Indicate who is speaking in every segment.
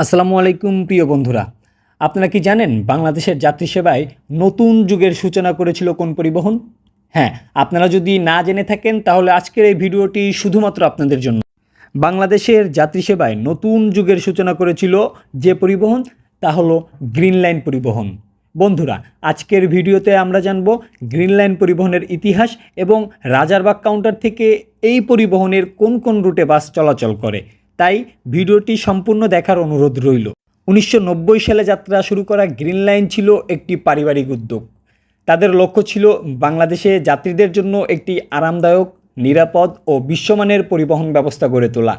Speaker 1: আসসালামু আলাইকুম প্রিয় বন্ধুরা, আপনারা কি জানেন বাংলাদেশের যাত্রী সেবায় নতুন যুগের সূচনা করেছিল কোন পরিবহন? হ্যাঁ, আপনারা যদি না জেনে থাকেন তাহলে আজকের এই ভিডিওটি শুধুমাত্র আপনাদের জন্য। বাংলাদেশের যাত্রী সেবায় নতুন যুগের সূচনা করেছিল যে পরিবহন, তা হলো গ্রিন লাইন পরিবহন। বন্ধুরা, আজকের ভিডিওতে আমরা জানব গ্রিন লাইন পরিবহনের ইতিহাস এবং রাজারবাগ কাউন্টার থেকে এই পরিবহনের কোন কোন রুটে বাস চলাচল করে। তাই ভিডিওটি সম্পূর্ণ দেখার অনুরোধ রইল। 1990 সালে যাত্রা শুরু করা গ্রিন লাইন ছিল একটি পারিবারিক উদ্যোগ। তাদের লক্ষ্য ছিল বাংলাদেশে যাত্রীদের জন্য একটি আরামদায়ক, নিরাপদ ও বিশ্বমানের পরিবহন ব্যবস্থা গড়ে তোলা।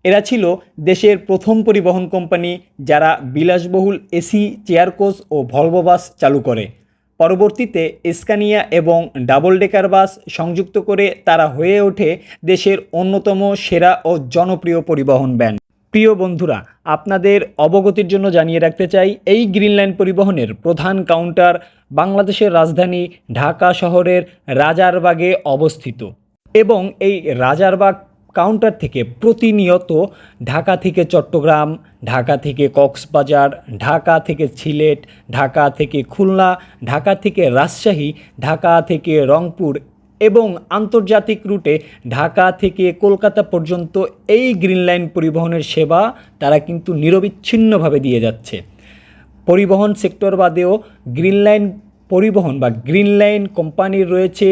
Speaker 1: এরা ছিল দেশের প্রথম পরিবহন কোম্পানি যারা বিলাসবহুল এসি চেয়ার কোচ ও ভলভো বাস চালু করে। পরবর্তীতে স্কানিয়া এবং ডাবল ডেকার বাস সংযুক্ত করে তারা হয়ে ওঠে দেশের অন্যতম সেরা ও জনপ্রিয় পরিবহন ব্যান্ড। প্রিয় বন্ধুরা, আপনাদের অবগতির জন্য জানিয়ে রাখতে চাই, এই গ্রিন লাইন পরিবহনের প্রধান কাউন্টার বাংলাদেশের রাজধানী ঢাকা শহরের রাজারবাগে অবস্থিত এবং এই রাজারবাগ কাউন্টার থেকে প্রতিনিয়ত ঢাকা থেকে চট্টগ্রাম, ঢাকা থেকে কক্সবাজার, ঢাকা থেকে সিলেট, ঢাকা থেকে খুলনা, ঢাকা থেকে রাজশাহী, ঢাকা থেকে রংপুর এবং আন্তর্জাতিক রুটে ঢাকা থেকে কলকাতা পর্যন্ত এই গ্রিন লাইন পরিবহনের সেবা তারা কিন্তু নিরবিচ্ছিন্নভাবে দিয়ে যাচ্ছে। পরিবহন সেক্টর বাদেও গ্রিন লাইন পরিবহন বা গ্রিন লাইন কোম্পানির রয়েছে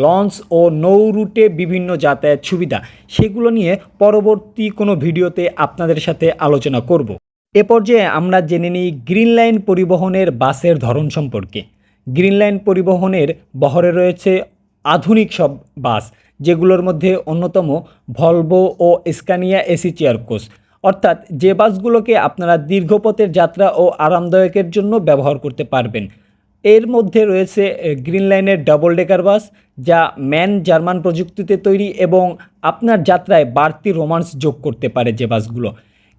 Speaker 1: লঞ্চ ও নৌ রুটে বিভিন্ন যাতায়াত সুবিধা। সেগুলো নিয়ে পরবর্তী কোনো ভিডিওতে আপনাদের সাথে আলোচনা করব। এ পর্যায়ে আমরা জেনে নিই গ্রিন লাইন পরিবহনের বাসের ধরন সম্পর্কে। গ্রিন লাইন পরিবহনের বহরে রয়েছে আধুনিক সব বাস, যেগুলোর মধ্যে অন্যতম ভলভো ও স্কানিয়া এসি চেয়ার কোচ, অর্থাৎ যে বাসগুলোকে আপনারা দীর্ঘপথের যাত্রা ও আরামদায়কের জন্য ব্যবহার করতে পারবেন। এর মধ্যে রয়েছে গ্রিন লাইনের ডাবল ডেকার বাস, যা ম্যান জার্মান প্রযুক্তিতে তৈরি এবং আপনার যাত্রায় বাড়তি রোমান্স যোগ করতে পারে যে বাসগুলো।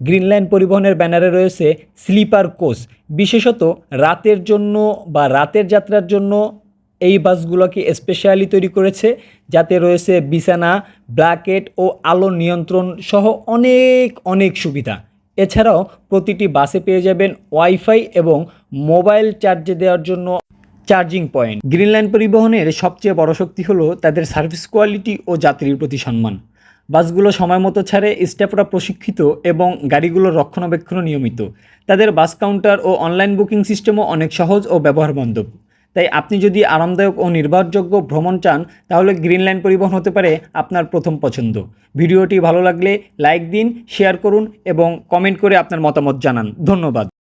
Speaker 1: গ্রিন লাইন পরিবহনের ব্যানারে রয়েছে স্লিপার কোচ, বিশেষত রাতের জন্য বা রাতের যাত্রার জন্য এই বাসগুলোকে স্পেশালি তৈরি করেছে, যাতে রয়েছে বিছানা, ব্ল্যাঙ্কেট ও আলো নিয়ন্ত্রণ সহ অনেক অনেক সুবিধা। এছাড়াও প্রতিটি বাসে পেয়ে যাবেন ওয়াইফাই এবং মোবাইল চার্জে দেওয়ার জন্য চার্জিং পয়েন্ট। গ্রিন লাইন পরিবহনের সবচেয়ে বড় শক্তি হলো তাদের সার্ভিস কোয়ালিটি ও যাত্রীর প্রতি সম্মান। বাসগুলো সময় মতো ছাড়ে, স্টাফরা প্রশিক্ষিত এবং গাড়িগুলোর রক্ষণাবেক্ষণও নিয়মিত। তাদের বাস কাউন্টার ও অনলাইন বুকিং সিস্টেমও অনেক সহজ ও ব্যবহার বান্ধব। তাই আপনি যদি আরামদায়ক ও নির্ভরযোগ্য ভ্রমণ চান, তাহলে গ্রিন লাইন পরিবহন হতে পারে আপনার প্রথম পছন্দ। ভিডিওটি ভালো লাগলে লাইক দিন, শেয়ার করুন এবং কমেন্ট করে আপনার মতামত জানান। ধন্যবাদ।